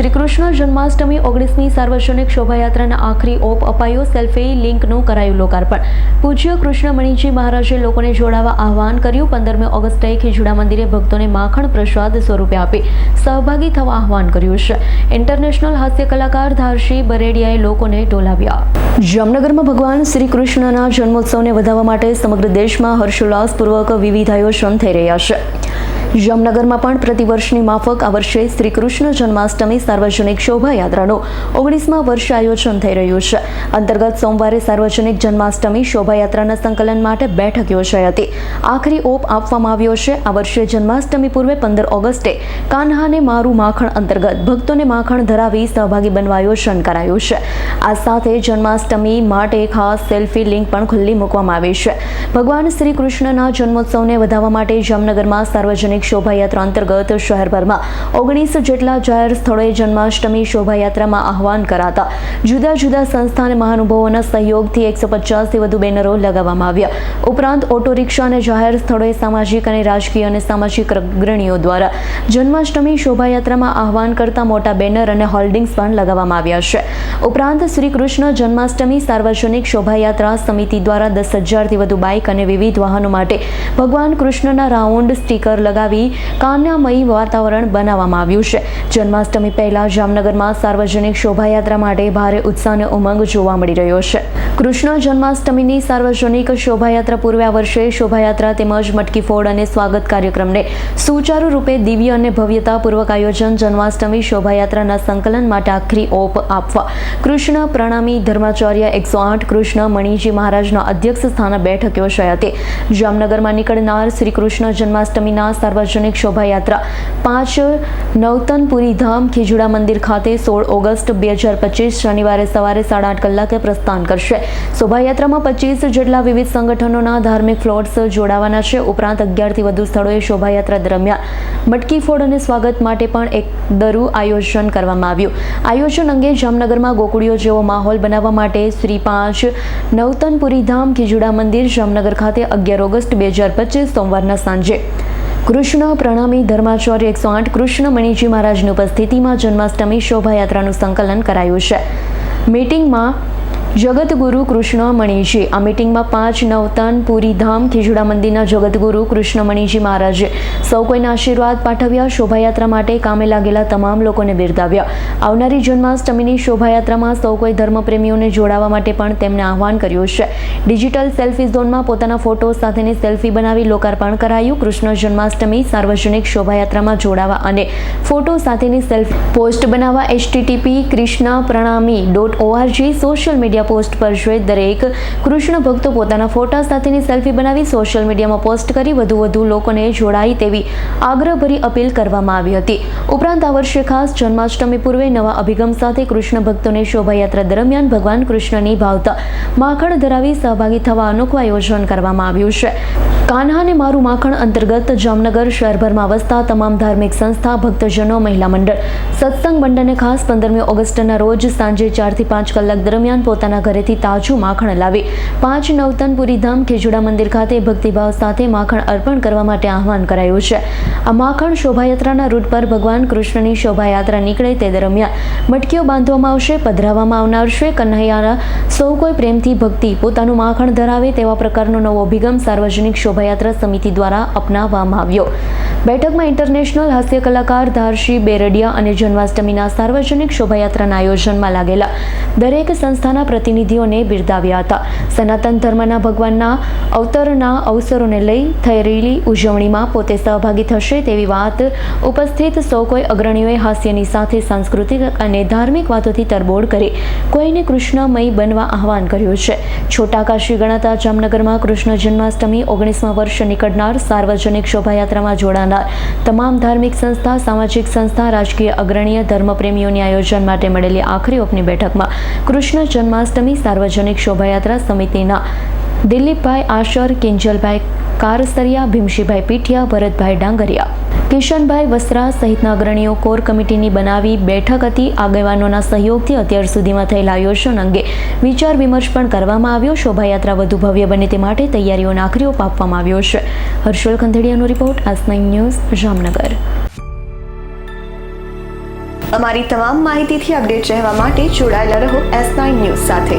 શ્રી કૃષ્ણ જન્માષ્ટમી 19મી સાર્વજનિક શોભાયાત્રાના આખરી ઓપ અપાયો. સેલ્ફી લિંકનું કરાયું લોકાર્પણ. પૂજ્ય કૃષ્ણમણીજી મહારાજે લોકોને જોડાવા આહવાન કર્યું. 15મી ઓગસ્ટે ખીજુડા મંદિરે ભક્તોને માખણ પ્રસાદ સ્વરૂપે આપી સહભાગી થવા આહવાન કર્યું છે. ઇન્ટરનેશનલ હાસ્ય કલાકાર ધારશી બરેડિયાએ લોકોને ડોલાવ્યા. જામનગરમાં ભગવાન શ્રી કૃષ્ણના જન્મોત્સવને વધાવવા માટે સમગ્ર દેશમાં હર્ષોલ્લાસપૂર્વક વિવિધ આયોજન થઈ રહ્યા છે. જામનગરમાં પણ પ્રતિવર્ષની માફક આ વર્ષે શ્રી કૃષ્ણ જન્માષ્ટમી સાર્વજનિક શોભાયાત્રાનું 19મા વર્ષે આયોજન થઈ રહ્યું છે. અંતર્ગત સોમવારે સાર્વજનિક જન્માષ્ટમી શોભાયાત્રાના સંકલન માટે બેઠક યોજાઈ હતી. આખરી ઓપ આપવામાં આવ્યો છે. આ વર્ષે જન્માષ્ટમી પૂર્વે 15 ઓગસ્ટે કાન્હાને મારું માખણ અંતર્ગત ભક્તોને માખણ ધરાવી સહભાગી બનવા આયોજન કરાયું છે. આ સાથે જન્માષ્ટમી માટે ખાસ સેલ્ફી લિંક પણ ખુલ્લી મૂકવામાં આવી છે. ભગવાન શ્રી કૃષ્ણના જન્મોત્સવને વધાવવા માટે જામનગરમાં સાર્વજનિક શોભાયાત્રા અંતર્ગત શહેરભરમાં 19 જેટલા જાહેર સ્થળોએ જન્માષ્ટમી શોભાયાત્રામાં આહવાન કરાતા જુદા જુદા સંસ્થા અને મહાનુભાવોના સહયોગથી 150થી વધુ બેનરો લગાવવામાં આવ્યા. ઉપરાંત ઓટો રિક્ષા અને જાહેર સ્થળોએ સામાજિક અને રાજકીય અને સામાજિક અગ્રણીઓ દ્વારા જન્માષ્ટમી શોભાયાત્રામાં આહવાન કરતા મોટા બેનર અને હોલ્ડિંગ્સ પણ લગાવવામાં આવ્યા છે. ઉપરાંત શ્રી કૃષ્ણ જન્માષ્ટમી સાર્વજનિક શોભાયાત્રા સમિતિ દ્વારા 10,000થી વધુ બાઇક અને વિવિધ વાહનો માટે ભગવાન કૃષ્ણના રાઉન્ડ સ્ટીકર લગાવી કાન્યામયી વાતાવરણ બનાવવામાં આવ્યું છે. જન્માષ્ટમી પહેલા જામનગરમાં સાર્વજનિક શોભાયાત્રા માટે ભારે ઉત્સાહ અને ઉમંગ જોવા મળી રહ્યો છે. કૃષ્ણ જન્માષ્ટમીની સાર્વજનિક શોભાયાત્રા પૂર્વે આ વર્ષે શોભાયાત્રા તેમજ મટકી ફોડ અને સ્વાગત કાર્યક્રમને સુચારુ રૂપે દિવ્ય અને ભવ્યતાપૂર્વક આયોજન. જન્માષ્ટમી શોભાયાત્રાના સંકલન માટે આખરી ઓપ આપવા કૃષ્ણ પ્રણામી ધર્માચાર્ય 108 કૃષ્ણ મણીજી મહારાજના અધ્યક્ષ સ્થાને બેઠક યોજાઈ હતી. જામનગરમાં નીકળનાર શ્રી કૃષ્ણ જન્માષ્ટમીના સાર્વજનિક શોભાયાત્રા 5 નવતનપુરી ધામ ખીજુડા મંદિર ખાતે 16 ઓગસ્ટ 2025 શનિવારે સવારે 8:30 કલાકે પ્રસ્થાન કરશે. શોભાયાત્રામાં 25 જેટલા વિવિધ સંગઠનોના ધાર્મિક ફ્લોટ્સ જોડાવાના છે. ઉપરાંત 11થી વધુ સ્થળોએ શોભાયાત્રા દરમિયાન મટકી ફોડ અને સ્વાગત માટે પણ એક દરું આયોજન કરવામાં આવ્યું. આયોજન અંગે જામનગરમાં ગોકુળિયો જેવો માહોલ બનાવવા માટે શ્રી 5 નવતનપુરી ધામ ખીજુડા મંદિર જામનગર ખાતે 11 ઓગસ્ટ 2025 સોમવારના સાંજે કૃષ્ણ પ્રણામી ધર્માચાર્ય 108 કૃષ્ણ મણીજી મહારાજની ઉપસ્થિતિમાં જન્માષ્ટમી શોભાયાત્રાનું સંકલન કરાયું છે. મીટિંગમાં જગતગુરુ કૃષ્ણ મણીજી આ મીટિંગમાં 5 નવતનપુરી ધામ ખીજુડા મંદિરના જગતગુરુ કૃષ્ણ મણીજી મહારાજે સૌ કોઈને આશીર્વાદ પાઠવ્યા. શોભાયાત્રા માટે કામે લાગેલા તમામ લોકોને બિરદાવ્યા. આવનારી જન્માષ્ટમીની શોભાયાત્રામાં સૌ કોઈ ધર્મપ્રેમીઓને જોડાવા માટે પણ તેમણે આહવાન કર્યું છે. ડિજિટલ સેલ્ફી ઝોનમાં પોતાના ફોટો સાથેની સેલ્ફી બનાવી લોકાર્પણ કરાયું. કૃષ્ણ જન્માષ્ટમી સાર્વજનિક શોભાયાત્રામાં જોડાવા અને ફોટો સાથેની સેલ્ફી પોસ્ટ બનાવવા http://krishnapranaami.org સોશિયલ મીડિયા પોસ્ટ પર જોઈ દરેક કૃષ્ણ ભક્તો પોતાના ફોટા સાથેની સેલ્ફી બનાવી સોશિયલ મીડિયામાં પોસ્ટ કરી વધુ લોકોને જોડાય તેવી આગ્રહભરી અપીલ કરવામાં આવી હતી. ઉપરાંત આ વર્ષે ખાસ જન્માષ્ટમી પૂર્વે નવા અભિગમ સાથે કૃષ્ણ ભક્તોને શોભાયાત્રા દરમિયાન ભગવાન કૃષ્ણની ભાવતા માખણ ધરાવી સહભાગી થવા અનોખું આયોજન કરવામાં આવ્યું છે. કાન્હાને મારું માખણ અંતર્ગત જામનગર શહેરભરમાં વસતા તમામ ધાર્મિક સંસ્થા, ભક્તજનો, મહિલા મંડળ, સત્સંગ મંડળને ખાસ 15મી ઓગસ્ટના રોજ સાંજે 4 થી 5 કલાક દરમિયાન પોતાના ઘરેથી તાજું માખણ લાવી 5 નવતનપુરી ધામ ખીજુડા મંદિર ખાતે ભક્તિભાવ સાથે માખણ અર્પણ કરવા માટે આહવાન કરાયું છે. આ માખણ શોભાયાત્રાના રૂટ પર ભગવાન કૃષ્ણની શોભાયાત્રા નીકળે તે દરમિયાન મટકીઓ બાંધવામાં આવશે, પધરાવવામાં આવનાર છે. કન્હૈયાના સૌ કોઈ પ્રેમથી ભક્તિ પોતાનું માખણ ધરાવે તેવા પ્રકારનો નવો અભિગમ સાર્વજનિક શોભાયાત્રા સમિતિ દ્વારા અપનાવવામાં આવ્યો. બેઠકમાં ઇન્ટરનેશનલ હાસ્ય કલાકાર ધારશી બેરડિયા અને જન્માષ્ટમીના સાર્વજનિક શોભાયાત્રાના આયોજનમાં લાગેલા દરેક સંસ્થાના પ્રતિનિધિઓને બિરદાવ્યા હતા. સનાતન ધર્મના ભગવાનના અવતરના અવસરોને લઈ થઈ રહેલી ઉજવણીમાં પોતે સહભાગી થશે તેવી વાત ઉપસ્થિત સૌ કોઈ અગ્રણીઓએ હાસ્યની સાથે સાંસ્કૃતિક અને ધાર્મિક વાતોથી તરબોળ કરી કોઈને કૃષ્ણમય બનવા આહવાન કર્યું છે. છોટા કાશી ગણાતા જામનગરમાં કૃષ્ણ જન્માષ્ટમી 19મા વર્ષે નીકળનાર સાર્વજનિક શોભાયાત્રામાં જોડાનાર તમામ ધાર્મિક સંસ્થા, સામાજિક સંસ્થા, રાજકીય અગ્રણીય ધર્મપ્રેમીઓની આયોજન માટે મળેલી આખરી ઓપની બેઠકમાં કૃષ્ણ જન્માષ્ટમી સાર્વજનિક શોભાયાત્રા સમિતિના દિલીપભાઈ આશર, કિંજલભાઈ કારસરિયા, ભીમશીભાઈ પીઠિયા, ભરતભાઈ ડાંગરિયા, કિશનભાઈ વસરા સહિતના અગ્રણીઓ કોર કમિટીની બનાવી બેઠક હતી. આગેવાનોના સહયોગથી અત્યાર સુધીમાં થયેલા આયોજન અંગે વિચાર વિમર્શ પણ કરવામાં આવ્યો. શોભાયાત્રા વધુ ભવ્ય બને તે માટે તૈયારીઓને આખરી ઓપ આપવામાં આવ્યો છે. હર્ષલ ખંધેડિયાનો રિપોર્ટ, આજ 9 ન્યૂઝ, જામનગર. અમારી તમામ માહિતીથી અપડેટ રહેવા માટે જોડાયેલા રહો S9 ન્યૂઝ સાથે।